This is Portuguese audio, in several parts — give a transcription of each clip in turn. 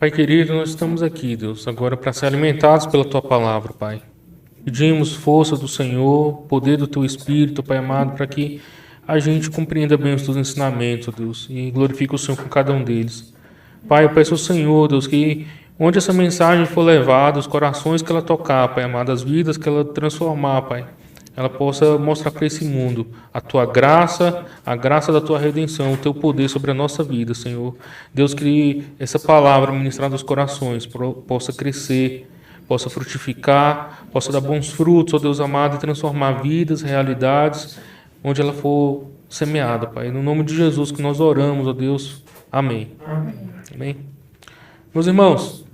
Pai querido, nós estamos aqui, Deus, agora para ser alimentados pela Tua palavra, Pai. Pedimos força do Senhor, poder do Teu Espírito, Pai amado, para que a gente compreenda bem os Teus ensinamentos, Deus, e glorifique o Senhor com cada um deles. Pai, eu peço ao Senhor, Deus, que onde essa mensagem for levada, os corações que ela tocar, Pai amado, as vidas que ela transformar, Pai, ela possa mostrar para esse mundo a Tua graça, a graça da Tua redenção, o Teu poder sobre a nossa vida, Senhor. Deus, que essa palavra ministrada aos corações possa crescer, possa frutificar, possa dar bons frutos, ó Deus amado, e transformar vidas, realidades, onde ela for semeada, Pai. No nome de Jesus que nós oramos, ó Deus. Amém. Amém. Meus irmãos,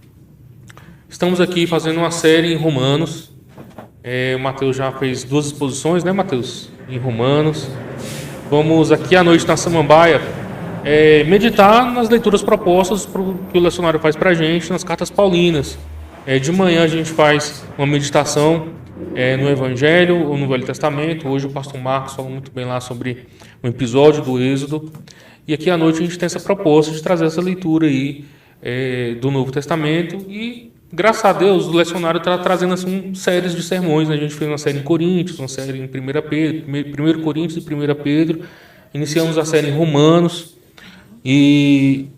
estamos aqui fazendo uma série em Romanos. O Mateus já fez 2 exposições, né, Mateus? Em Romanos. Vamos aqui à noite na Samambaia meditar nas leituras propostas que o lecionário faz para a gente nas cartas paulinas. De manhã a gente faz uma meditação no Evangelho ou no Velho Testamento. Hoje o pastor Marcos falou muito bem lá sobre um episódio do Êxodo. E aqui à noite a gente tem essa proposta de trazer essa leitura aí do Novo Testamento. E graças a Deus o lecionário está trazendo assim, séries de sermões, né? A gente fez uma série em Coríntios, uma série em 1 Pedro, 1 Coríntios e 1 Pedro. Iniciamos a série em Romanos. E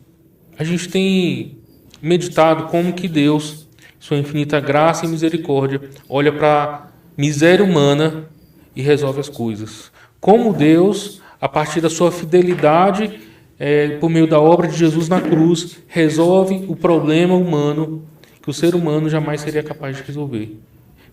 a gente tem meditado como que Deus, sua infinita graça e misericórdia, olha para a miséria humana e resolve as coisas. Como Deus, a partir da sua fidelidade, por meio da obra de Jesus na cruz, resolve o problema humano que o ser humano jamais seria capaz de resolver.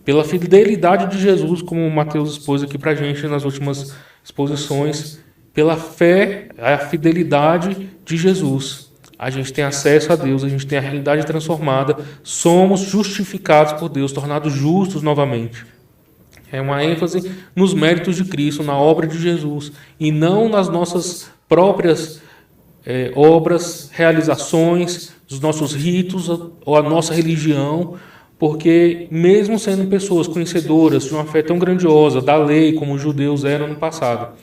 Pela fidelidade de Jesus, como o Mateus expôs aqui para a gente nas últimas exposições, pela fé, a fidelidade de Jesus, a gente tem acesso a Deus, a gente tem a realidade transformada, somos justificados por Deus, tornados justos novamente. É uma ênfase nos méritos de Cristo, na obra de Jesus, e não nas nossas próprias obras, realizações, dos nossos ritos ou a nossa religião, porque mesmo sendo pessoas conhecedoras de uma fé tão grandiosa, da lei, como os judeus eram no passado,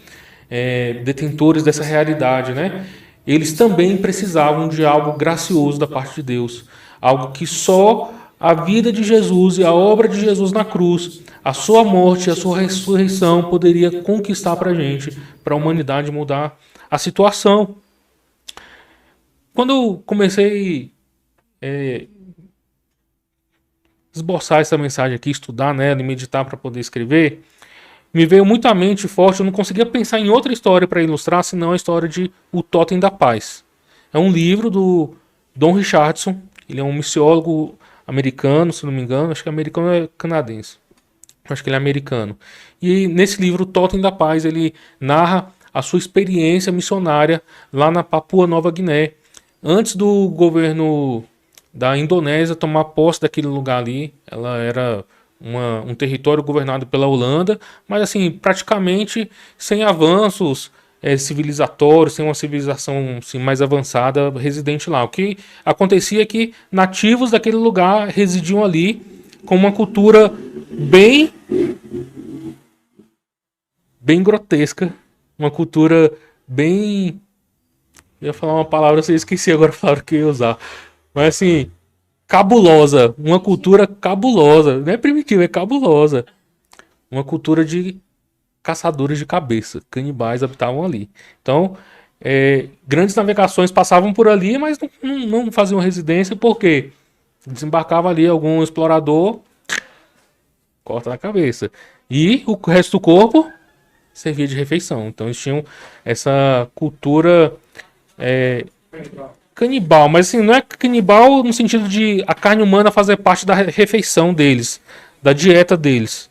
detentores dessa realidade, né? Eles também precisavam de algo gracioso da parte de Deus, algo que só a vida de Jesus e a obra de Jesus na cruz, a sua morte e a sua ressurreição poderia conquistar para a gente, para a humanidade mudar a situação. Quando eu comecei a esboçar essa mensagem aqui, estudar nela e meditar para poder escrever, me veio muito à mente forte, eu não conseguia pensar em outra história para ilustrar, senão a história de O Totem da Paz. É um livro do Don Richardson, ele é um missiólogo americano, se não me engano, acho que é americano ou é canadense. Acho que ele é americano. E nesse livro, O Totem da Paz, ele narra a sua experiência missionária lá na Papua Nova Guiné, antes do governo da Indonésia tomar posse daquele lugar ali. Ela era um território governado pela Holanda, mas assim, praticamente sem avanços civilizatórios, sem uma civilização assim, mais avançada residente lá. O que acontecia é que nativos daquele lugar residiam ali com uma cultura bem grotesca, uma cultura bem... Eu ia falar uma palavra, eu esqueci agora a palavra que eu ia usar. Mas assim, cabulosa. Uma cultura cabulosa. Não é primitiva, é cabulosa. Uma cultura de caçadores de cabeça. Canibais habitavam ali. Então, grandes navegações passavam por ali, mas não faziam residência, porque desembarcava ali algum explorador, corta na cabeça. E o resto do corpo servia de refeição. Então eles tinham essa cultura canibal, mas assim, não é canibal no sentido de a carne humana fazer parte da refeição deles, da dieta deles.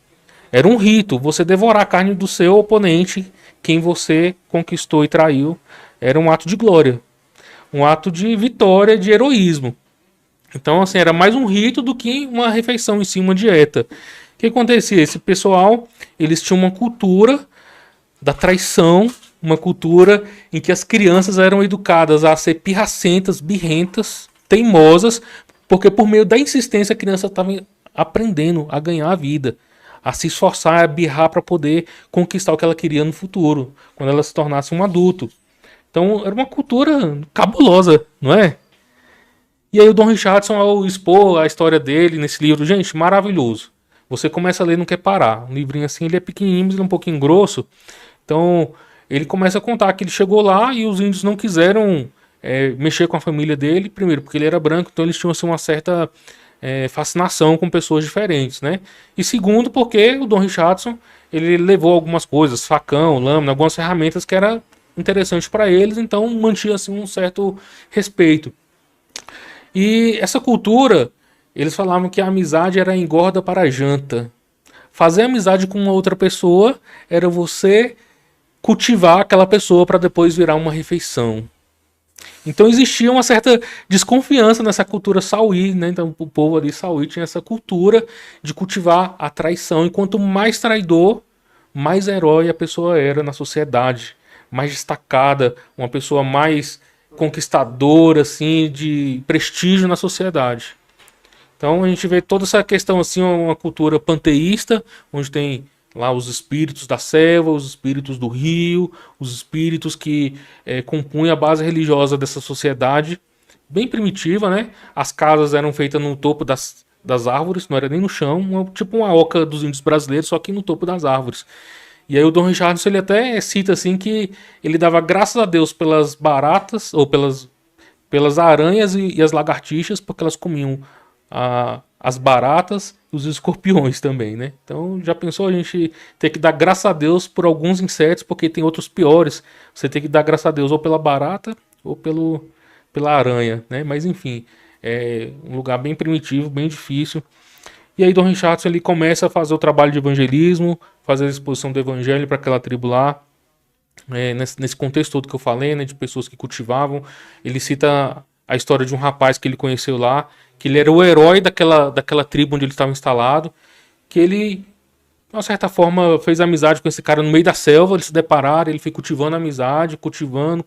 Era um rito, você devorar a carne do seu oponente, quem você conquistou e traiu, era um ato de glória, um ato de vitória, de heroísmo. Então, assim, era mais um rito do que uma refeição em si, uma dieta. O que acontecia? Esse pessoal, eles tinham uma cultura da traição, uma cultura em que as crianças eram educadas a ser pirracentas, birrentas, teimosas, porque por meio da insistência a criança estava aprendendo a ganhar a vida, a se esforçar, a birrar para poder conquistar o que ela queria no futuro, quando ela se tornasse um adulto. Então era uma cultura cabulosa, não é? E aí o Don Richardson, ao expor a história dele nesse livro, gente, maravilhoso. Você começa a ler e não quer parar. Um livrinho assim, ele é pequenininho, ele é um pouquinho grosso. Então, ele começa a contar que ele chegou lá e os índios não quiseram mexer com a família dele. Primeiro, porque ele era branco, então eles tinham assim, uma certa fascinação com pessoas diferentes, né? E segundo, porque o Don Richardson, ele levou algumas coisas, facão, lâmina, algumas ferramentas que era interessante para eles, então mantinha assim um certo respeito. E essa cultura, eles falavam que a amizade era engorda para a janta. Fazer amizade com uma outra pessoa era você cultivar aquela pessoa para depois virar uma refeição. Então existia uma certa desconfiança nessa cultura Sauí, né? Então o povo ali Sauí tinha essa cultura de cultivar a traição. E quanto mais traidor, mais herói a pessoa era na sociedade, mais destacada, uma pessoa mais conquistadora, assim, de prestígio na sociedade. Então a gente vê toda essa questão assim, uma cultura panteísta, onde tem lá os espíritos da selva, os espíritos do rio, os espíritos que compunham a base religiosa dessa sociedade, bem primitiva, né? As casas eram feitas no topo das árvores, não era nem no chão, tipo uma oca dos índios brasileiros, só que no topo das árvores. E aí o Dom Richardson ele até cita assim que ele dava graças a Deus pelas baratas ou pelas aranhas e as lagartixas, porque elas comiam as baratas e os escorpiões também, né? Então já pensou a gente ter que dar graças a Deus por alguns insetos, porque tem outros piores. Você tem que dar graças a Deus ou pela barata ou pela aranha, né? Mas enfim, é um lugar bem primitivo, bem difícil. E aí Dom Richardson ele começa a fazer o trabalho de evangelismo, fazer a exposição do evangelho para aquela tribo lá. Nesse contexto todo que eu falei, né, de pessoas que cultivavam, ele cita a história de um rapaz que ele conheceu lá, que ele era o herói daquela tribo onde ele estava instalado, que ele, de uma certa forma, fez amizade com esse cara no meio da selva, eles se depararam, ele foi cultivando amizade, cultivando,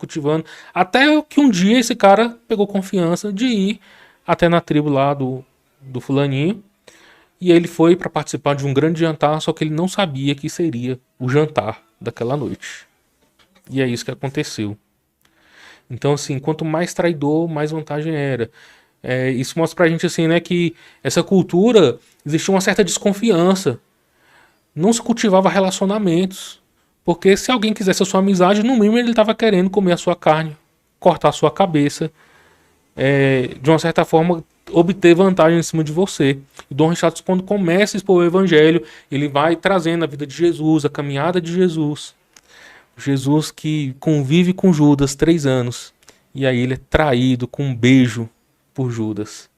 até que um dia esse cara pegou confiança de ir até na tribo lá do fulaninho, e ele foi para participar de um grande jantar, só que ele não sabia que seria o jantar daquela noite. E é isso que aconteceu. Então, assim, quanto mais traidor, mais vantagem era. Isso mostra pra gente, assim, né, que essa cultura existia uma certa desconfiança. Não se cultivava relacionamentos. Porque se alguém quisesse a sua amizade, no mínimo ele estava querendo comer a sua carne, cortar a sua cabeça, de uma certa forma obter vantagem em cima de você. E Dom Richardson, quando começa a expor o evangelho, ele vai trazendo a vida de Jesus, a caminhada de Jesus. Jesus que convive com Judas 3 anos. E aí ele é traído com um beijo por Judas.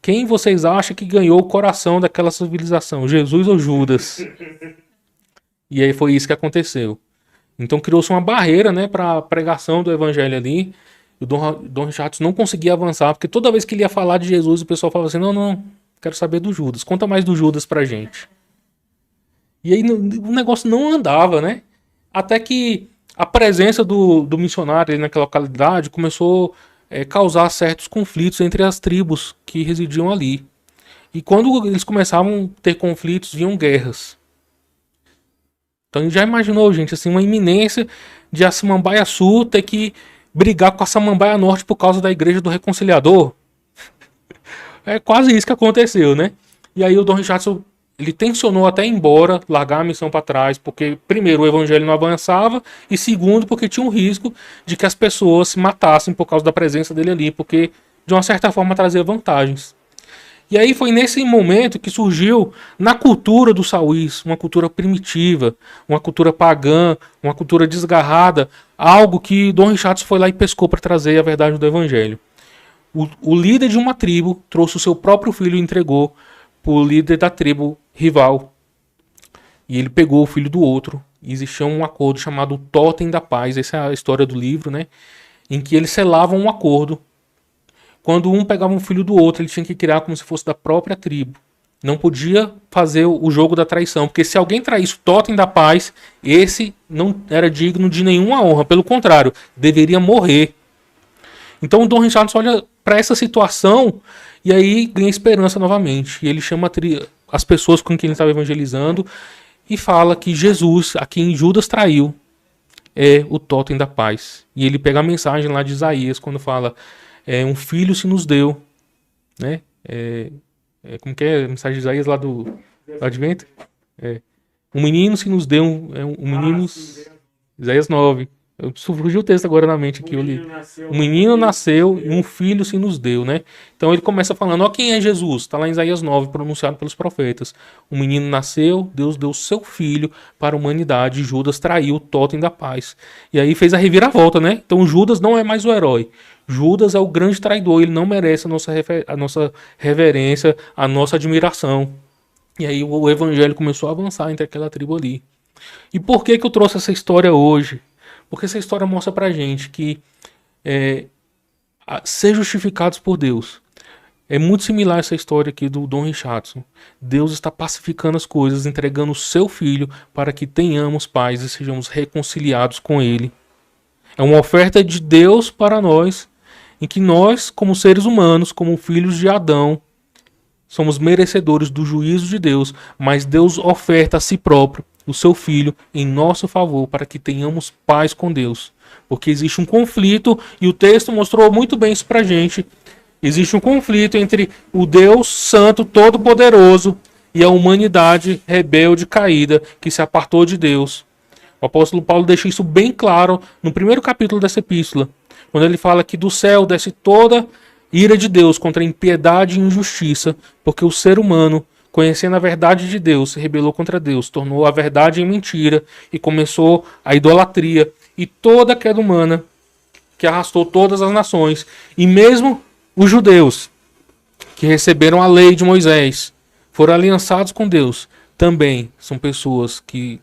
Quem vocês acham que ganhou o coração daquela civilização? Jesus ou Judas? E aí foi isso que aconteceu. Então criou-se uma barreira, né, para a pregação do evangelho ali. E o Dom Richardson não conseguia avançar, porque toda vez que ele ia falar de Jesus, o pessoal falava assim, não, quero saber do Judas. Conta mais do Judas pra gente. E aí o negócio não andava, né? Até que a presença do missionário ali naquela localidade começou a causar certos conflitos entre as tribos que residiam ali. E quando eles começavam a ter conflitos, vinham guerras. Então a gente já imaginou, gente, assim, uma iminência de a Samambaia Sul ter que brigar com a Samambaia Norte por causa da Igreja do Reconciliador? É quase isso que aconteceu, né? E aí o Dom Richardson ele tensionou até ir embora, largar a missão para trás, porque, primeiro, o evangelho não avançava, e segundo, porque tinha um risco de que as pessoas se matassem por causa da presença dele ali, porque, de uma certa forma, trazia vantagens. E aí foi nesse momento que surgiu, na cultura dos sauís, uma cultura primitiva, uma cultura pagã, uma cultura desgarrada, algo que Dom Richardson foi lá e pescou para trazer a verdade do evangelho. O líder de uma tribo trouxe o seu próprio filho e entregou para o líder da tribo rival. E ele pegou o filho do outro. E existia um acordo chamado Totem da Paz. Essa é a história do livro, né? Em que eles selavam um acordo. Quando um pegava um filho do outro, ele tinha que criar como se fosse da própria tribo. Não podia fazer o jogo da traição. Porque se alguém traísse o Totem da Paz, esse não era digno de nenhuma honra. Pelo contrário, deveria morrer. Então o Dom Richardson olha para essa situação e aí ganha esperança novamente. E ele chama as pessoas com quem ele estava evangelizando e fala que Jesus, a quem Judas traiu, é o Totem da Paz. E ele pega a mensagem lá de Isaías, quando fala, um filho se nos deu, né? Como que é a mensagem de Isaías lá do Advento? É, um menino se nos deu, um menino... Isaías 9. Surgiu o texto agora na mente aqui, eu li. Um menino nasceu e um filho se nos deu, né? Então ele começa falando, ó, quem é Jesus? Está lá em Isaías 9, pronunciado pelos profetas. Um menino nasceu, Deus deu seu filho para a humanidade, e Judas traiu o totem da paz. E aí fez a reviravolta, né? Então Judas não é mais o herói. Judas é o grande traidor, ele não merece a nossa reverência, a nossa admiração. E aí o evangelho começar a avançar entre aquela tribo ali. E por que eu trouxe essa história hoje? Porque essa história mostra pra gente que ser justificados por Deus. É muito similar essa história aqui do Dom Richardson. Deus está pacificando as coisas, entregando o seu filho para que tenhamos paz e sejamos reconciliados com ele. É uma oferta de Deus para nós, em que nós, como seres humanos, como filhos de Adão, somos merecedores do juízo de Deus, mas Deus oferta a si próprio, o seu Filho, em nosso favor, para que tenhamos paz com Deus. Porque existe um conflito, e o texto mostrou muito bem isso pra gente. Existe um conflito entre o Deus Santo, Todo-Poderoso, e a humanidade rebelde, caída, que se apartou de Deus. O apóstolo Paulo deixa isso bem claro no primeiro capítulo dessa epístola, quando ele fala que do céu desce toda ira de Deus contra a impiedade e injustiça, porque o ser humano, conhecendo a verdade de Deus, se rebelou contra Deus, tornou a verdade em mentira e começou a idolatria e toda a queda humana que arrastou todas as nações, e mesmo os judeus que receberam a lei de Moisés, foram aliançados com Deus, também são pessoas que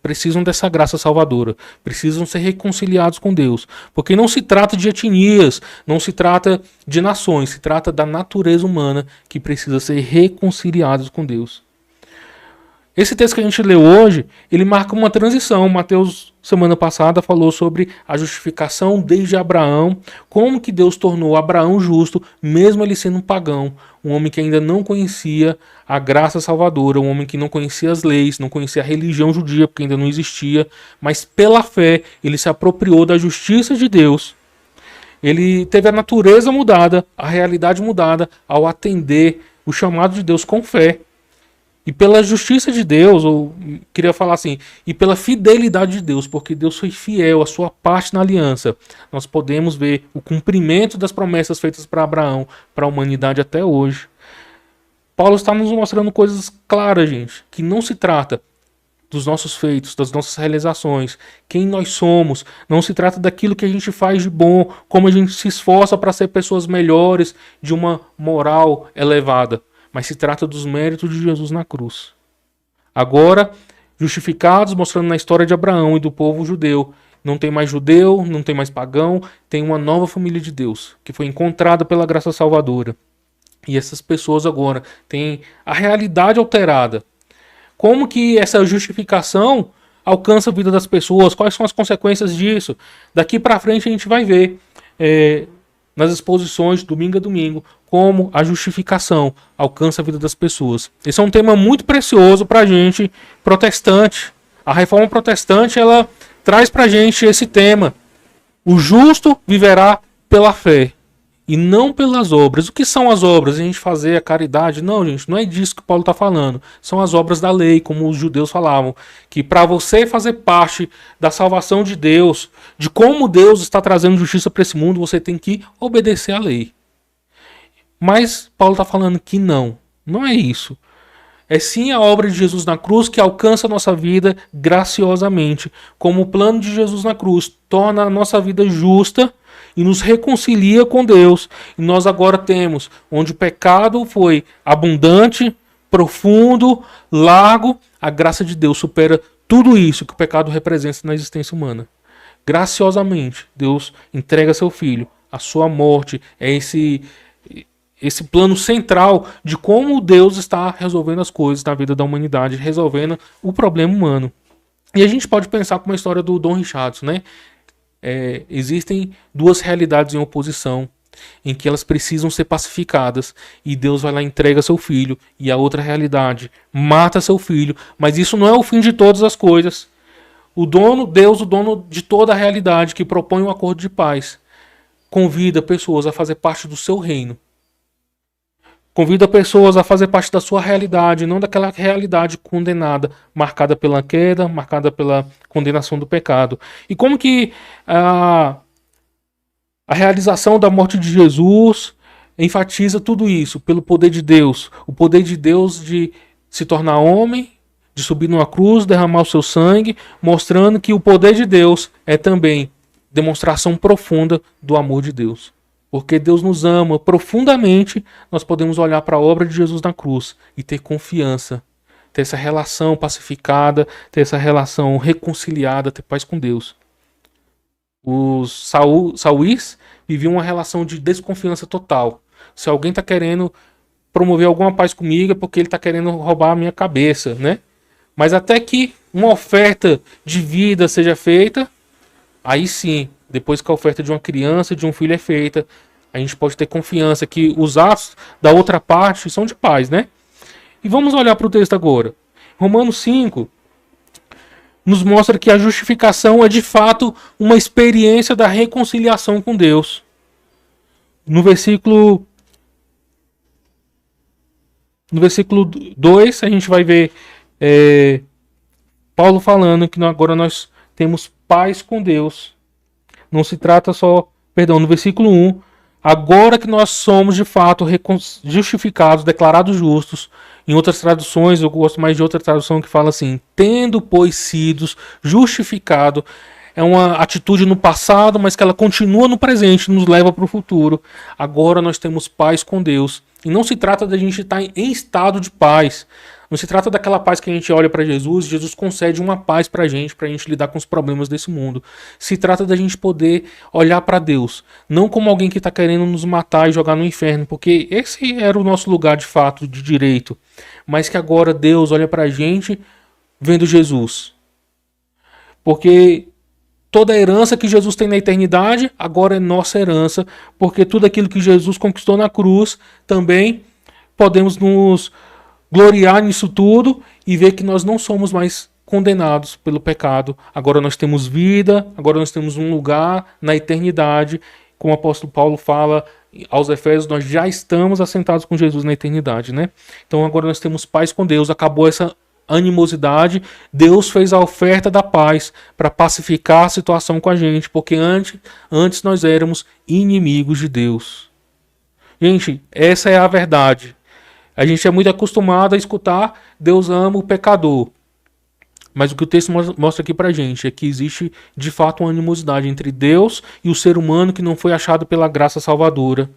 precisam dessa graça salvadora, precisam ser reconciliados com Deus, porque não se trata de etnias, não se trata de nações, se trata da natureza humana que precisa ser reconciliados com Deus. Esse texto que a gente leu hoje, ele marca uma transição. Mateus, semana passada, falou sobre a justificação desde Abraão, como que Deus tornou Abraão justo, mesmo ele sendo um pagão, um homem que ainda não conhecia a graça salvadora, um homem que não conhecia as leis, não conhecia a religião judia, porque ainda não existia, mas pela fé ele se apropriou da justiça de Deus. Ele teve a natureza mudada, a realidade mudada, ao atender o chamado de Deus com fé. E pela justiça de Deus, ou queria falar assim, e pela fidelidade de Deus, porque Deus foi fiel à sua parte na aliança, nós podemos ver o cumprimento das promessas feitas para Abraão, para a humanidade até hoje. Paulo está nos mostrando coisas claras, gente, que não se trata dos nossos feitos, das nossas realizações, quem nós somos, não se trata daquilo que a gente faz de bom, como a gente se esforça para ser pessoas melhores, de uma moral elevada, mas se trata dos méritos de Jesus na cruz. Agora, justificados, mostrando na história de Abraão e do povo judeu, não tem mais judeu, não tem mais pagão, tem uma nova família de Deus, que foi encontrada pela graça salvadora. E essas pessoas agora têm a realidade alterada. Como que essa justificação alcança a vida das pessoas? Quais são as consequências disso? Daqui para frente a gente vai ver nas exposições, domingo a domingo, como a justificação alcança a vida das pessoas. Esse é um tema muito precioso para a gente protestante. A reforma protestante, ela traz para a gente esse tema. O justo viverá pela fé e não pelas obras. O que são as obras? A gente fazer a caridade? Não, gente, não é disso que Paulo está falando. São as obras da lei, como os judeus falavam. Que para você fazer parte da salvação de Deus, de como Deus está trazendo justiça para esse mundo, você tem que obedecer à lei. Mas Paulo está falando que não é isso. É sim a obra de Jesus na cruz que alcança a nossa vida graciosamente. Como o plano de Jesus na cruz torna a nossa vida justa e nos reconcilia com Deus. E nós agora temos, onde o pecado foi abundante, profundo, largo, a graça de Deus supera tudo isso que o pecado representa na existência humana. Graciosamente, Deus entrega seu Filho. A sua morte é esse plano central de como Deus está resolvendo as coisas na vida da humanidade, resolvendo o problema humano. E a gente pode pensar como a história do Dom Richardson, né? Existem duas realidades em oposição, em que elas precisam ser pacificadas, e Deus vai lá e entrega seu filho, e a outra realidade mata seu filho, mas isso não é o fim de todas as coisas. Deus, o dono de toda a realidade, que propõe um acordo de paz, convida pessoas a fazer parte do seu reino. Convida pessoas a fazer parte da sua realidade, não daquela realidade condenada, marcada pela queda, marcada pela condenação do pecado. E como que a realização da morte de Jesus enfatiza tudo isso? Pelo poder de Deus. O poder de Deus de se tornar homem, de subir numa cruz, derramar o seu sangue, mostrando que o poder de Deus é também demonstração profunda do amor de Deus. Porque Deus nos ama profundamente, nós podemos olhar para a obra de Jesus na cruz e ter confiança, ter essa relação pacificada, ter essa relação reconciliada, ter paz com Deus. Os sauís viviam uma relação de desconfiança total. Se alguém está querendo promover alguma paz comigo é porque ele está querendo roubar a minha cabeça, né? Mas até que uma oferta de vida seja feita, aí sim, depois que a oferta de uma criança, de um filho é feita, a gente pode ter confiança que os atos da outra parte são de paz, né? E vamos olhar para o texto agora. Romanos 5 nos mostra que a justificação é de fato uma experiência da reconciliação com Deus. No versículo 2, a gente vai ver Paulo falando que agora nós temos paz com Deus. Não se trata só, no versículo 1, agora que nós somos de fato justificados, declarados justos. Em outras traduções, eu gosto mais de outra tradução que fala assim, tendo, pois, sido justificado. É uma atitude no passado, mas que ela continua no presente, nos leva para o futuro. Agora nós temos paz com Deus. E não se trata da gente estar em estado de paz. Não se trata daquela paz que a gente olha para Jesus, Jesus concede uma paz para a gente lidar com os problemas desse mundo. Se trata da gente poder olhar para Deus, não como alguém que está querendo nos matar e jogar no inferno, porque esse era o nosso lugar de fato, de direito. Mas que agora Deus olha para a gente vendo Jesus. Porque toda a herança que Jesus tem na eternidade, agora é nossa herança, porque tudo aquilo que Jesus conquistou na cruz, também podemos nos gloriar nisso tudo e ver que nós não somos mais condenados pelo pecado. Agora nós temos vida, agora nós temos um lugar na eternidade. Como o apóstolo Paulo fala aos Efésios, nós já estamos assentados com Jesus na eternidade, né? Então agora nós temos paz com Deus, acabou essa animosidade, Deus fez a oferta da paz para pacificar a situação com a gente, porque antes nós éramos inimigos de Deus. Gente, essa é a verdade. A gente é muito acostumado a escutar Deus ama o pecador. Mas o que o texto mostra aqui pra gente é que existe de fato uma animosidade entre Deus e o ser humano que não foi achado pela graça salvadora.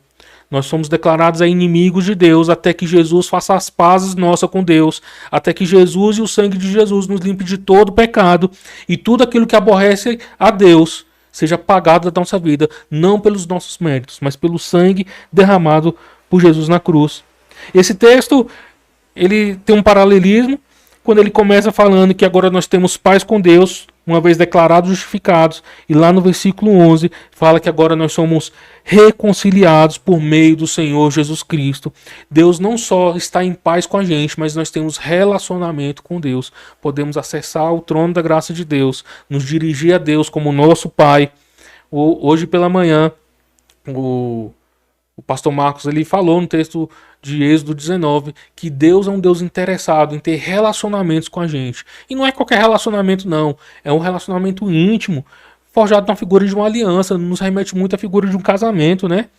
Nós somos declarados a inimigos de Deus até que Jesus faça as pazes nossas com Deus, até que Jesus e o sangue de Jesus nos limpe de todo pecado e tudo aquilo que aborrece a Deus seja pagado da nossa vida, não pelos nossos méritos, mas pelo sangue derramado por Jesus na cruz. Esse texto ele tem um paralelismo quando ele começa falando que agora nós temos paz com Deus, uma vez declarados justificados, e lá no versículo 11 fala que agora nós somos reconciliados por meio do Senhor Jesus Cristo. Deus não só está em paz com a gente, mas nós temos relacionamento com Deus. Podemos acessar o trono da graça de Deus, nos dirigir a Deus como nosso Pai. Hoje pela manhã, o pastor Marcos ele falou no texto de Êxodo 19 que Deus é um Deus interessado em ter relacionamentos com a gente. E não é qualquer relacionamento não, é um relacionamento íntimo, forjado na figura de uma aliança, nos remete muito à figura de um casamento, né?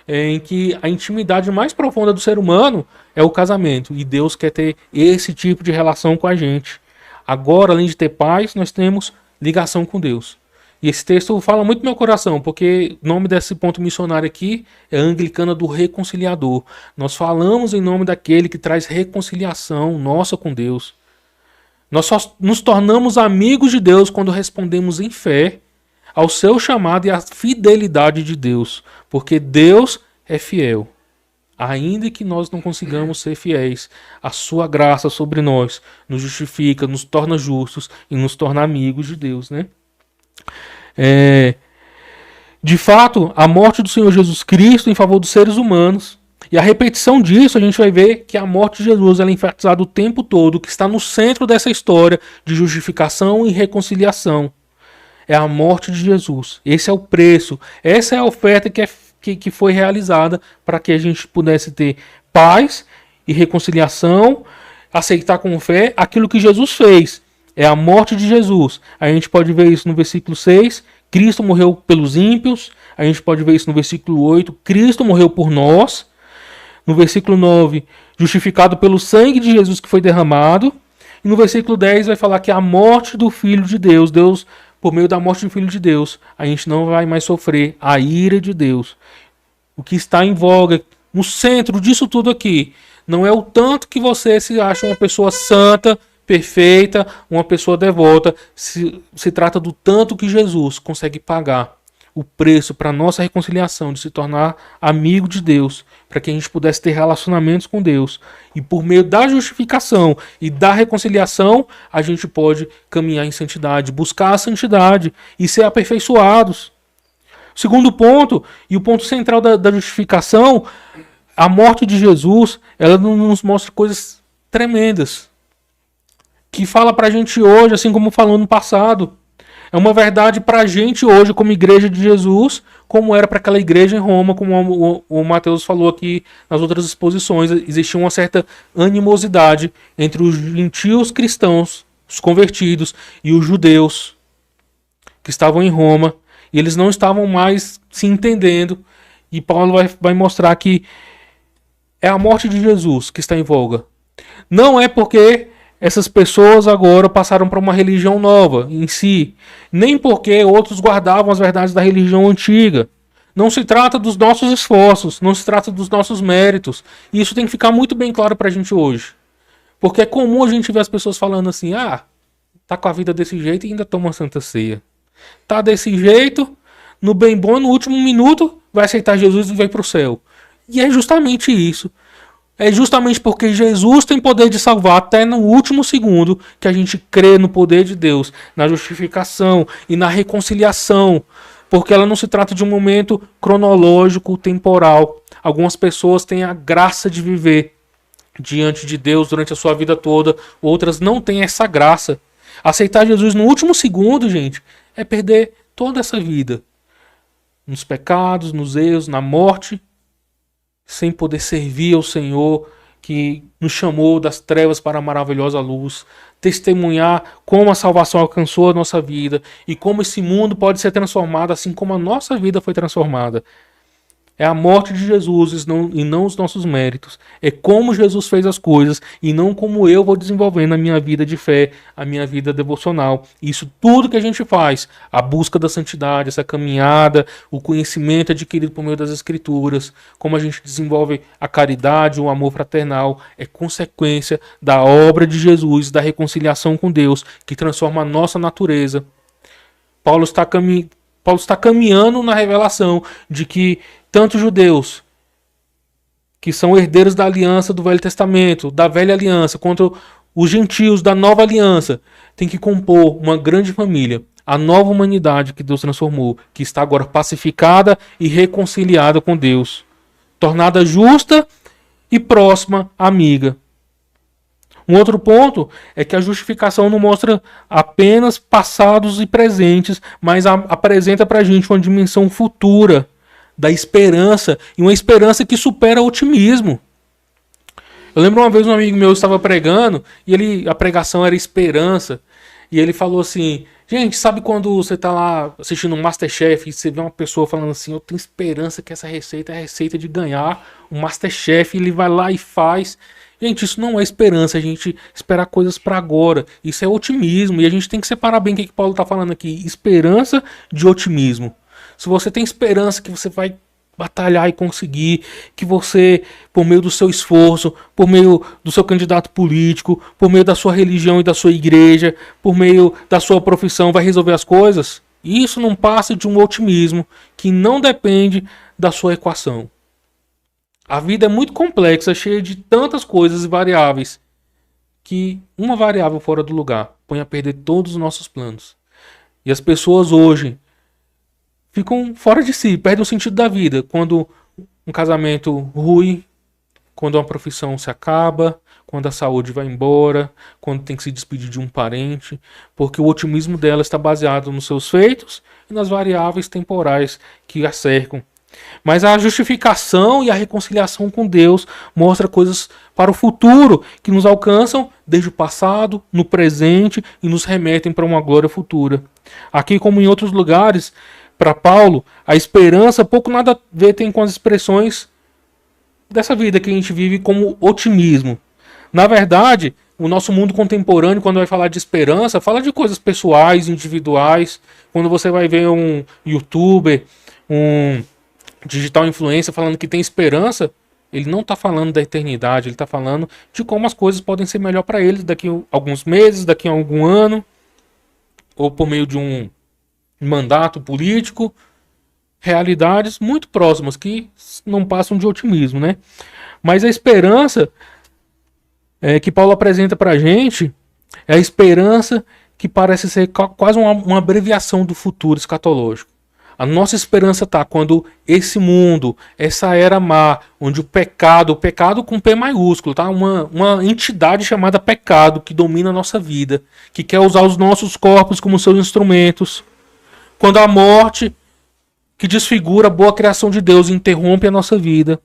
Em que a intimidade mais profunda do ser humano é o casamento. E Deus quer ter esse tipo de relação com a gente. Agora, além de ter paz, nós temos ligação com Deus. E esse texto fala muito no meu coração, porque o nome desse ponto missionário aqui é Anglicana do Reconciliador. Nós falamos em nome daquele que traz reconciliação nossa com Deus. Nós só nos tornamos amigos de Deus quando respondemos em fé ao seu chamado e à fidelidade de Deus. Porque Deus é fiel. Ainda que nós não consigamos ser fiéis, a sua graça sobre nós nos justifica, nos torna justos e nos torna amigos de Deus, né? De fato, a morte do Senhor Jesus Cristo em favor dos seres humanos, e a repetição disso, a gente vai ver que a morte de Jesus ela é enfatizada o tempo todo, que está no centro dessa história de justificação e reconciliação. É a morte de Jesus. Esse é o preço, essa é a oferta que foi realizada para que a gente pudesse ter paz e reconciliação, aceitar com fé aquilo que Jesus fez. É a morte de Jesus. A gente pode ver isso no versículo 6. Cristo morreu pelos ímpios. A gente pode ver isso no versículo 8. Cristo morreu por nós. No versículo 9, justificado pelo sangue de Jesus que foi derramado. E no versículo 10 vai falar que a morte do Filho de Deus, por meio da morte do Filho de Deus, a gente não vai mais sofrer a ira de Deus. O que está em voga, no centro disso tudo aqui, não é o tanto que você se acha uma pessoa santa, perfeita, uma pessoa devota. Se trata do tanto que Jesus consegue pagar o preço para a nossa reconciliação, de se tornar amigo de Deus, para que a gente pudesse ter relacionamentos com Deus. E por meio da justificação e da reconciliação, a gente pode caminhar em santidade, buscar a santidade e ser aperfeiçoados. Segundo ponto, e o ponto central da justificação, a morte de Jesus, ela nos mostra coisas tremendas, que fala pra gente hoje, assim como falou no passado. É uma verdade pra gente hoje, como igreja de Jesus, como era para aquela igreja em Roma, como o Mateus falou aqui nas outras exposições. Existia uma certa animosidade entre os gentios cristãos, os convertidos, e os judeus que estavam em Roma. E eles não estavam mais se entendendo. E Paulo vai mostrar que é a morte de Jesus que está em voga. Não é porque essas pessoas agora passaram para uma religião nova em si, nem porque outros guardavam as verdades da religião antiga. Não se trata dos nossos esforços, não se trata dos nossos méritos. E isso tem que ficar muito bem claro para a gente hoje. Porque é comum a gente ver as pessoas falando assim, tá com a vida desse jeito e ainda toma Santa Ceia. Tá desse jeito, no bem bom, no último minuto, vai aceitar Jesus e vai para o céu. E é justamente isso. É justamente porque Jesus tem poder de salvar até no último segundo que a gente crê no poder de Deus, na justificação e na reconciliação. Porque ela não se trata de um momento cronológico, temporal. Algumas pessoas têm a graça de viver diante de Deus durante a sua vida toda, outras não têm essa graça. Aceitar Jesus no último segundo, gente, é perder toda essa vida. Nos pecados, nos erros, na morte, sem poder servir ao Senhor que nos chamou das trevas para a maravilhosa luz, testemunhar como a salvação alcançou a nossa vida e como esse mundo pode ser transformado assim como a nossa vida foi transformada. É a morte de Jesus e não os nossos méritos. É como Jesus fez as coisas e não como eu vou desenvolvendo a minha vida de fé, a minha vida devocional. Isso tudo que a gente faz, a busca da santidade, essa caminhada, o conhecimento adquirido por meio das Escrituras, como a gente desenvolve a caridade, o amor fraternal, é consequência da obra de Jesus, da reconciliação com Deus, que transforma a nossa natureza. Paulo está caminhando na revelação de que tanto judeus, que são herdeiros da aliança do Velho Testamento, da Velha Aliança, quanto os gentios da Nova Aliança, têm que compor uma grande família, a nova humanidade que Deus transformou, que está agora pacificada e reconciliada com Deus, tornada justa e próxima amiga. Um outro ponto é que a justificação não mostra apenas passados e presentes, mas apresenta para a gente uma dimensão futura da esperança, e uma esperança que supera o otimismo. Eu lembro uma vez um amigo meu estava pregando, e a pregação era esperança, e ele falou assim, gente, sabe quando você está lá assistindo um Masterchef e você vê uma pessoa falando assim, eu tenho esperança que essa receita é a receita de ganhar um Masterchef, e ele vai lá e faz. Gente, isso não é esperança, a gente esperar coisas para agora, isso é otimismo, e a gente tem que separar bem o que Paulo está falando aqui, esperança de otimismo. Se você tem esperança que você vai batalhar e conseguir, que você, por meio do seu esforço, por meio do seu candidato político, por meio da sua religião e da sua igreja, por meio da sua profissão, vai resolver as coisas, isso não passa de um otimismo que não depende da sua equação. A vida é muito complexa, cheia de tantas coisas e variáveis, que uma variável fora do lugar põe a perder todos os nossos planos. E as pessoas hoje ficam fora de si, perdem o sentido da vida quando um casamento rui, quando uma profissão se acaba, quando a saúde vai embora, quando tem que se despedir de um parente, porque o otimismo dela está baseado nos seus feitos e nas variáveis temporais que a cercam. Mas a justificação e a reconciliação com Deus mostra coisas para o futuro que nos alcançam desde o passado, no presente e nos remetem para uma glória futura. Aqui, como em outros lugares, para Paulo, a esperança pouco nada a ver tem com as expressões dessa vida que a gente vive como otimismo. Na verdade, o nosso mundo contemporâneo, quando vai falar de esperança, fala de coisas pessoais, individuais. Quando você vai ver um youtuber, um digital influencer falando que tem esperança, ele não está falando da eternidade, ele está falando de como as coisas podem ser melhor para eles daqui a alguns meses, daqui a algum ano, ou por meio de um mandato político, realidades muito próximas que não passam de otimismo, né? Mas a esperança que Paulo apresenta para a gente é a esperança que parece ser quase uma abreviação do futuro escatológico. A nossa esperança está quando esse mundo, essa era má, onde o pecado com P maiúsculo, tá? Uma entidade chamada pecado que domina a nossa vida, que quer usar os nossos corpos como seus instrumentos. Quando a morte, que desfigura a boa criação de Deus, interrompe a nossa vida.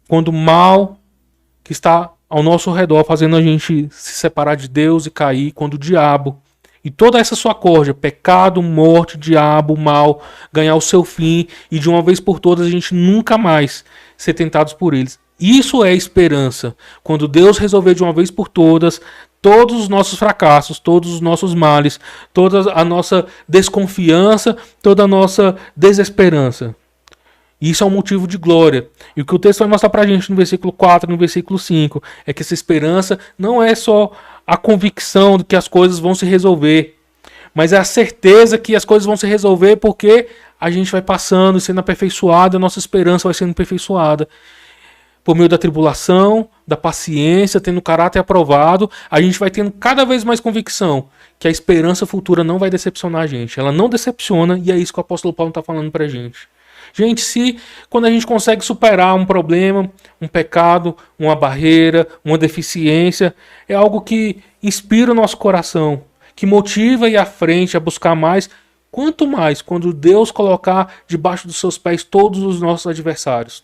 Quando o mal que está ao nosso redor fazendo a gente se separar de Deus e cair, quando o diabo e toda essa sua corja, pecado, morte, diabo, mal, ganhar o seu fim e de uma vez por todas a gente nunca mais ser tentados por eles. Isso é esperança. Quando Deus resolver de uma vez por todas todos os nossos fracassos, todos os nossos males, toda a nossa desconfiança, toda a nossa desesperança. Isso é um motivo de glória. E o que o texto vai mostrar pra gente no versículo 4, no versículo 5, é que essa esperança não é só a convicção de que as coisas vão se resolver, mas é a certeza que as coisas vão se resolver porque a gente vai passando e sendo aperfeiçoada, a nossa esperança vai sendo aperfeiçoada. Por meio da tribulação, da paciência, tendo caráter aprovado, a gente vai tendo cada vez mais convicção que a esperança futura não vai decepcionar a gente. Ela não decepciona e é isso que o apóstolo Paulo está falando pra gente. Gente, se quando a gente consegue superar um problema, um pecado, uma barreira, uma deficiência, é algo que inspira o nosso coração, que motiva a ir à frente, a buscar mais, quanto mais quando Deus colocar debaixo dos seus pés todos os nossos adversários.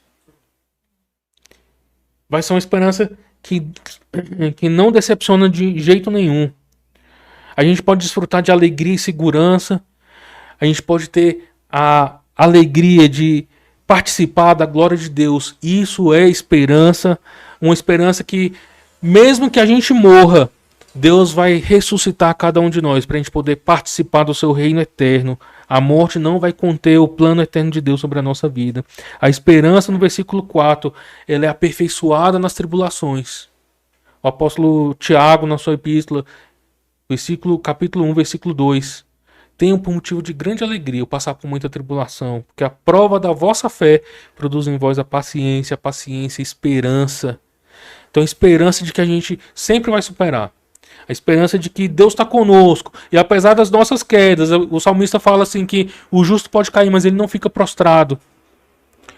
Vai ser uma esperança que não decepciona de jeito nenhum. A gente pode desfrutar de alegria e segurança, a gente pode ter a alegria de participar da glória de Deus. Isso é esperança, uma esperança que mesmo que a gente morra, Deus vai ressuscitar cada um de nós para a gente poder participar do seu reino eterno. A morte não vai conter o plano eterno de Deus sobre a nossa vida. A esperança no versículo 4, ela é aperfeiçoada nas tribulações. O apóstolo Tiago, na sua epístola, capítulo 1, versículo 2, tenham por motivo de grande alegria o passar por muita tribulação, porque a prova da vossa fé produz em vós a paciência, a esperança. Então a esperança de que a gente sempre vai superar. A esperança de que Deus está conosco. E apesar das nossas quedas, o salmista fala assim que o justo pode cair, mas ele não fica prostrado.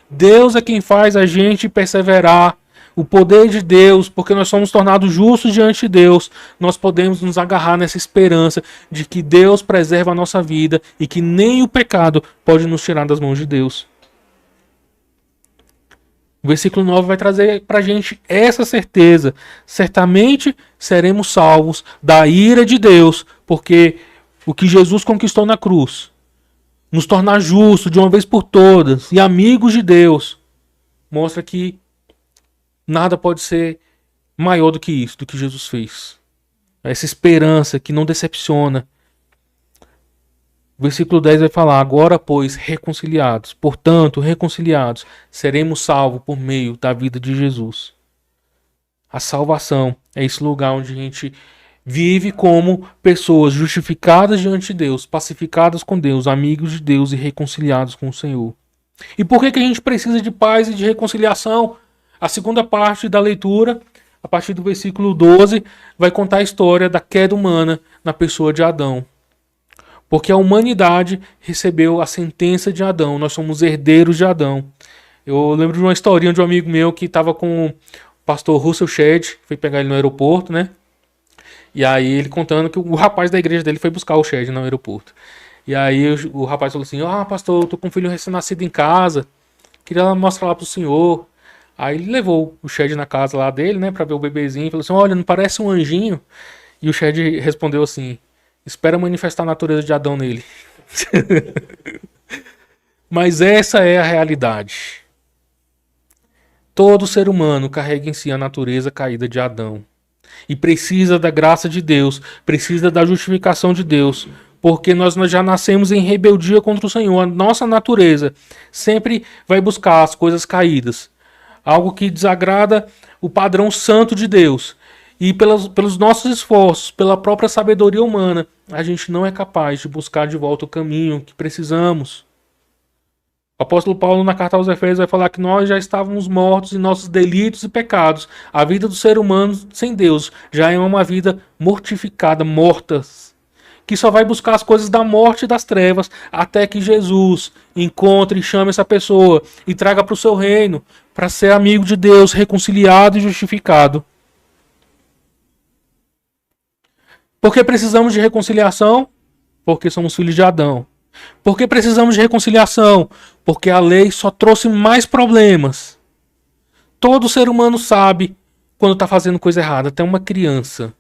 Deus é quem faz a gente perseverar. O poder de Deus, porque nós somos tornados justos diante de Deus, nós podemos nos agarrar nessa esperança de que Deus preserva a nossa vida e que nem o pecado pode nos tirar das mãos de Deus. O versículo 9 vai trazer para a gente essa certeza. Certamente seremos salvos da ira de Deus, porque o que Jesus conquistou na cruz, nos tornar justos de uma vez por todas e amigos de Deus, mostra que nada pode ser maior do que isso, do que Jesus fez. Essa esperança que não decepciona. O versículo 10 vai falar: agora, pois, reconciliados, portanto, reconciliados, seremos salvos por meio da vida de Jesus. A salvação é esse lugar onde a gente vive como pessoas justificadas diante de Deus, pacificadas com Deus, amigos de Deus e reconciliados com o Senhor. E por que a gente precisa de paz e de reconciliação? A segunda parte da leitura, a partir do versículo 12, vai contar a história da queda humana na pessoa de Adão. Porque a humanidade recebeu a sentença de Adão, nós somos herdeiros de Adão. Eu lembro de uma historinha de um amigo meu que estava com o pastor Russell Shedd, foi pegar ele no aeroporto, né? E aí ele contando que o rapaz da igreja dele foi buscar o Shedd no aeroporto. E aí o rapaz falou assim, pastor, eu tô com um filho recém-nascido em casa, queria mostrar lá pro senhor. Aí ele levou o Shed na casa lá dele, né, pra ver o bebezinho, e falou assim, olha, não parece um anjinho? E o Shed respondeu assim, espera manifestar a natureza de Adão nele. Mas essa é a realidade. Todo ser humano carrega em si a natureza caída de Adão. E precisa da graça de Deus, precisa da justificação de Deus, porque nós já nascemos em rebeldia contra o Senhor. A nossa natureza sempre vai buscar as coisas caídas, algo que desagrada o padrão santo de Deus. E pelos nossos esforços, pela própria sabedoria humana, a gente não é capaz de buscar de volta o caminho que precisamos. O apóstolo Paulo, na carta aos Efésios, vai falar que nós já estávamos mortos em nossos delitos e pecados. A vida do ser humano sem Deus já é uma vida mortificada, mortas, que só vai buscar as coisas da morte e das trevas, até que Jesus encontre e chame essa pessoa e traga para o seu reino, para ser amigo de Deus, reconciliado e justificado. Por que precisamos de reconciliação? Porque somos filhos de Adão. Por que precisamos de reconciliação? Porque a lei só trouxe mais problemas. Todo ser humano sabe quando está fazendo coisa errada, até uma criança.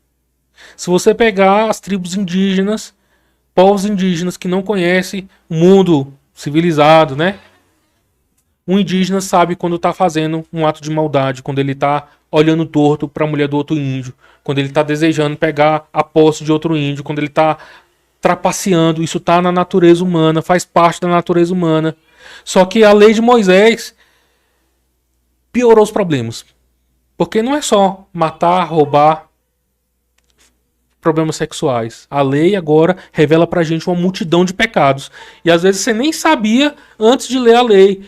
Se você pegar as tribos indígenas, povos indígenas que não conhecem o mundo civilizado, né? Um indígena sabe quando está fazendo um ato de maldade, quando ele está olhando torto para a mulher do outro índio, quando ele está desejando pegar a posse de outro índio, quando ele está trapaceando. Isso está na natureza humana, faz parte da natureza humana. Só que a lei de Moisés piorou os problemas. Porque não é só matar, roubar, problemas sexuais. A lei agora revela pra gente uma multidão de pecados. E às vezes você nem sabia, antes de ler a lei,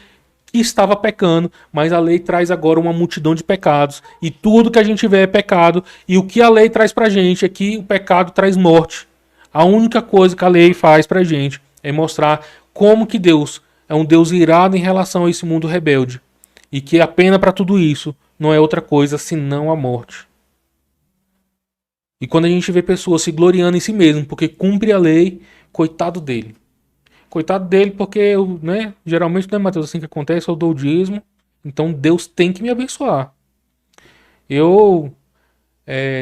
que estava pecando, mas a lei traz agora uma multidão de pecados. E tudo que a gente vê é pecado. E o que a lei traz pra gente é que o pecado traz morte. A única coisa que a lei faz pra gente é mostrar como que Deus é um Deus irado em relação a esse mundo rebelde. E que a pena para tudo isso não é outra coisa senão a morte. E quando a gente vê pessoas se gloriando em si mesmo porque cumpre a lei, coitado dele. Coitado dele porque, né, geralmente não é, Mateus, assim que acontece, eu dou o dízimo, então Deus tem que me abençoar. Eu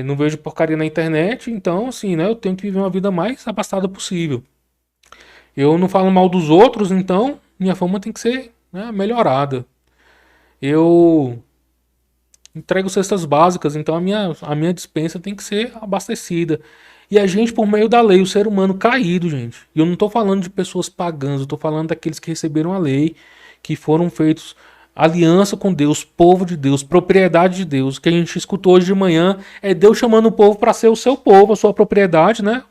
não vejo porcaria na internet, então assim, né, eu tenho que viver uma vida mais abastada possível. Eu não falo mal dos outros, então minha fama tem que ser, né, melhorada. Eu entrego cestas básicas, então a minha despensa tem que ser abastecida. E a gente, por meio da lei, o ser humano caído, gente. E eu não estou falando de pessoas pagãs, eu estou falando daqueles que receberam a lei, que foram feitos aliança com Deus, povo de Deus, propriedade de Deus. O que a gente escutou hoje de manhã é Deus chamando o povo para ser o seu povo, a sua propriedade, né?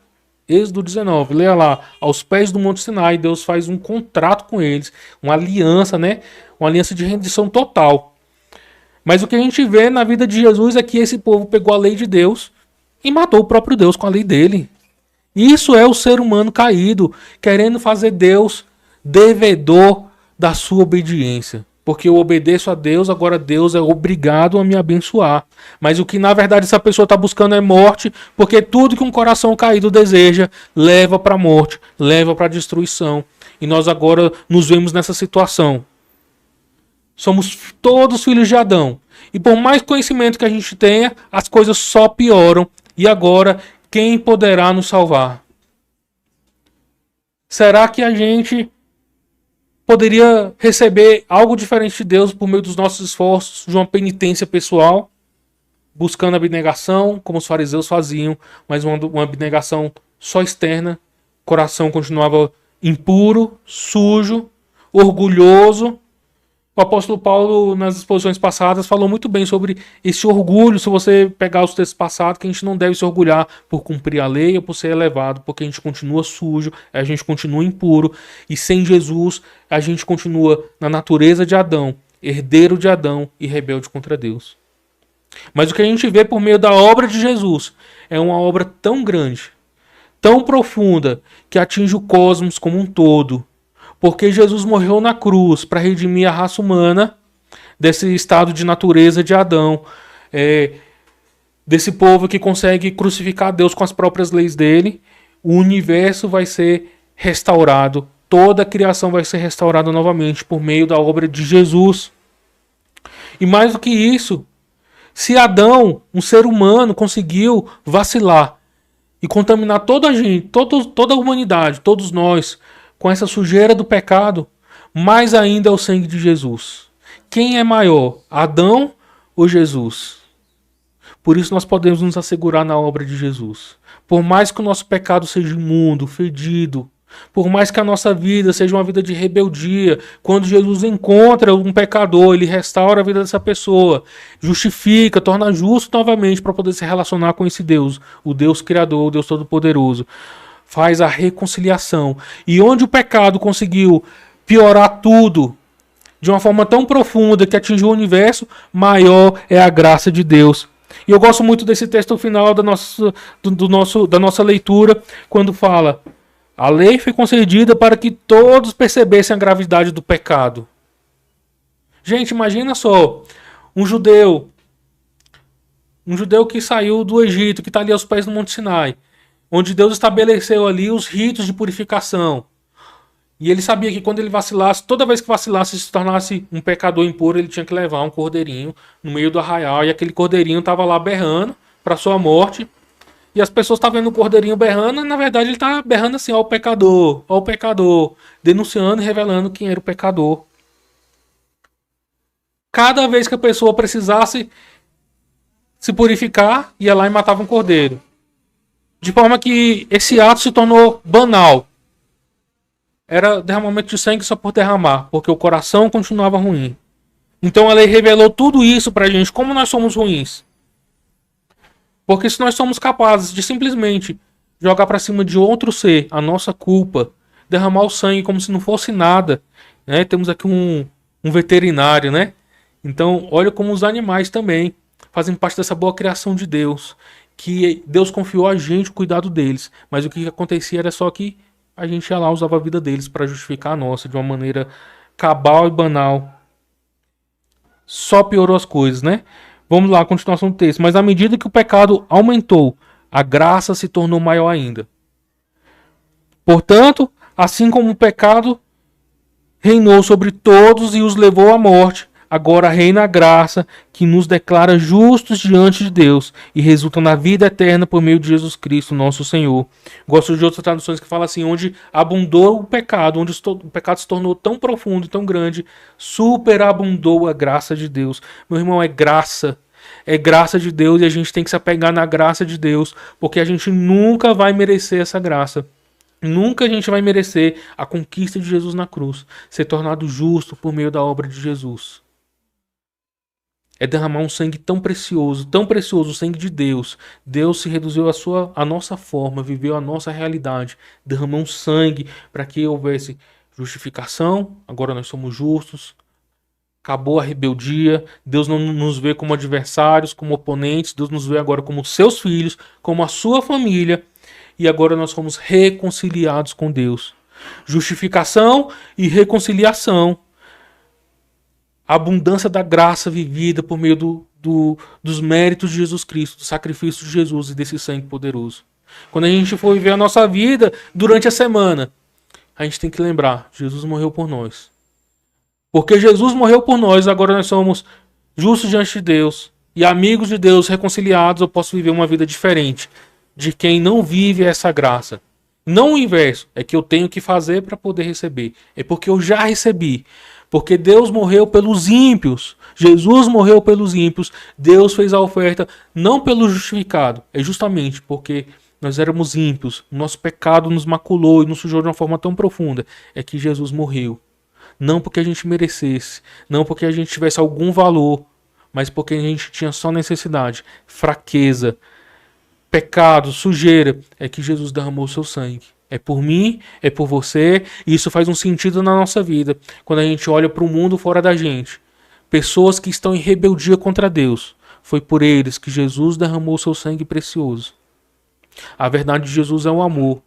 Êxodo 19, leia lá, aos pés do Monte Sinai, Deus faz um contrato com eles, uma aliança, né? Uma aliança de rendição total. Mas o que a gente vê na vida de Jesus é que esse povo pegou a lei de Deus e matou o próprio Deus com a lei dele. Isso é o ser humano caído, querendo fazer Deus devedor da sua obediência. Porque eu obedeço a Deus, agora Deus é obrigado a me abençoar. Mas o que na verdade essa pessoa está buscando é morte, porque tudo que um coração caído deseja leva para a morte, leva para a destruição. E nós agora nos vemos nessa situação. Somos todos filhos de Adão. E por mais conhecimento que a gente tenha, as coisas só pioram. E agora, quem poderá nos salvar? Será que a gente poderia receber algo diferente de Deus por meio dos nossos esforços, de uma penitência pessoal, buscando abnegação, como os fariseus faziam, mas uma abnegação só externa? O coração continuava impuro, sujo, orgulhoso. O apóstolo Paulo, nas exposições passadas, falou muito bem sobre esse orgulho. Se você pegar os textos passados, que a gente não deve se orgulhar por cumprir a lei ou por ser elevado, porque a gente continua sujo, a gente continua impuro, e sem Jesus a gente continua na natureza de Adão, herdeiro de Adão e rebelde contra Deus. Mas o que a gente vê por meio da obra de Jesus é uma obra tão grande, tão profunda, que atinge o cosmos como um todo. Porque Jesus morreu na cruz para redimir a raça humana desse estado de natureza de Adão, desse povo que consegue crucificar Deus com as próprias leis dele. O universo vai ser restaurado. Toda a criação vai ser restaurada novamente por meio da obra de Jesus. E mais do que isso, se Adão, um ser humano, conseguiu vacilar e contaminar toda a gente, toda a humanidade, todos nós, com essa sujeira do pecado, mais ainda é o sangue de Jesus. Quem é maior, Adão ou Jesus? Por isso nós podemos nos assegurar na obra de Jesus. Por mais que o nosso pecado seja imundo, fedido, por mais que a nossa vida seja uma vida de rebeldia, quando Jesus encontra um pecador, ele restaura a vida dessa pessoa, justifica, torna justo novamente para poder se relacionar com esse Deus, o Deus Criador, o Deus Todo-Poderoso. Faz a reconciliação. E onde o pecado conseguiu piorar tudo de uma forma tão profunda que atingiu o universo, maior é a graça de Deus. E eu gosto muito desse texto final da nossa leitura, quando fala: a lei foi concedida para que todos percebessem a gravidade do pecado. Gente, imagina só, um judeu que saiu do Egito, que está ali aos pés do Monte Sinai, onde Deus estabeleceu ali os ritos de purificação. E ele sabia que quando ele vacilasse, toda vez que vacilasse e se tornasse um pecador impuro, ele tinha que levar um cordeirinho no meio do arraial, e aquele cordeirinho estava lá berrando para sua morte. E as pessoas estão vendo o cordeirinho berrando, e na verdade ele está berrando assim: ó o pecador, denunciando e revelando quem era o pecador. Cada vez que a pessoa precisasse se purificar, ia lá e matava um cordeiro. De forma que esse ato se tornou banal. Era derramamento de sangue só por derramar, porque o coração continuava ruim. Então a lei revelou tudo isso pra gente, como nós somos ruins. Porque se nós somos capazes de simplesmente jogar pra cima de outro ser a nossa culpa, derramar o sangue como se não fosse nada, né? Temos aqui um veterinário, né? Então olha como os animais também fazem parte dessa boa criação de Deus, que Deus confiou a gente o cuidado deles, mas o que acontecia era só que a gente ia lá, usava a vida deles para justificar a nossa de uma maneira cabal e banal. Só piorou as coisas, né? Vamos lá, continuação do texto. Mas à medida que o pecado aumentou, a graça se tornou maior ainda. Portanto, assim como o pecado reinou sobre todos e os levou à morte, agora reina a graça que nos declara justos diante de Deus e resulta na vida eterna por meio de Jesus Cristo, nosso Senhor. Gosto de outras traduções que falam assim: onde abundou o pecado, onde o pecado se tornou tão profundo, tão grande, superabundou a graça de Deus. Meu irmão, é graça de Deus, e a gente tem que se apegar na graça de Deus, porque a gente nunca vai merecer essa graça. Nunca a gente vai merecer a conquista de Jesus na cruz, ser tornado justo por meio da obra de Jesus. É derramar um sangue tão precioso, o sangue de Deus. Deus se reduziu à nossa forma, viveu a nossa realidade, derramou um sangue para que houvesse justificação. Agora nós somos justos. Acabou a rebeldia. Deus não nos vê como adversários, como oponentes. Deus nos vê agora como seus filhos, como a sua família. E agora nós somos reconciliados com Deus. Justificação e reconciliação. A abundância da graça vivida por meio dos méritos de Jesus Cristo, do sacrifício de Jesus e desse sangue poderoso. Quando a gente for viver a nossa vida durante a semana, a gente tem que lembrar: Jesus morreu por nós. Porque Jesus morreu por nós, agora nós somos justos diante de Deus e amigos de Deus, reconciliados. Eu posso viver uma vida diferente de quem não vive essa graça. Não o inverso, é que eu tenho que fazer para poder receber. É porque eu já recebi. Porque Deus morreu pelos ímpios. Jesus morreu pelos ímpios. Deus fez a oferta não pelo justificado. É justamente porque nós éramos ímpios. O nosso pecado nos maculou e nos sujou de uma forma tão profunda. É que Jesus morreu. Não porque a gente merecesse. Não porque a gente tivesse algum valor. Mas porque a gente tinha só necessidade. Fraqueza. Pecado, sujeira. É que Jesus derramou o seu sangue. É por mim, é por você, e isso faz um sentido na nossa vida. Quando a gente olha para o mundo fora da gente, pessoas que estão em rebeldia contra Deus, foi por eles que Jesus derramou o seu sangue precioso. A verdade de Jesus é o amor,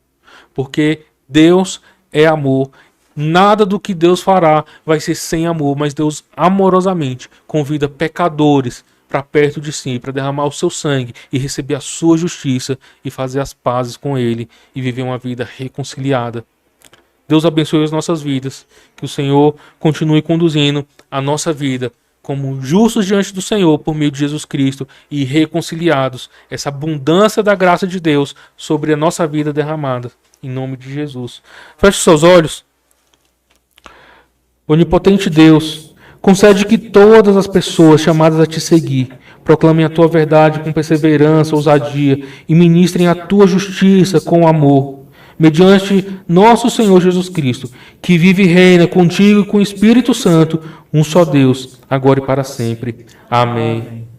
porque Deus é amor. Nada do que Deus fará vai ser sem amor, mas Deus amorosamente convida pecadores para perto de si, para derramar o seu sangue e receber a sua justiça e fazer as pazes com ele e viver uma vida reconciliada. Deus abençoe as nossas vidas. Que o Senhor continue conduzindo a nossa vida como justos diante do Senhor por meio de Jesus Cristo e reconciliados. Essa abundância da graça de Deus sobre a nossa vida derramada. Em nome de Jesus. Feche seus olhos. Onipotente Deus, concede que todas as pessoas chamadas a te seguir proclamem a tua verdade com perseverança, ousadia e ministrem a tua justiça com amor, mediante nosso Senhor Jesus Cristo, que vive e reina contigo e com o Espírito Santo, um só Deus, agora e para sempre. Amém.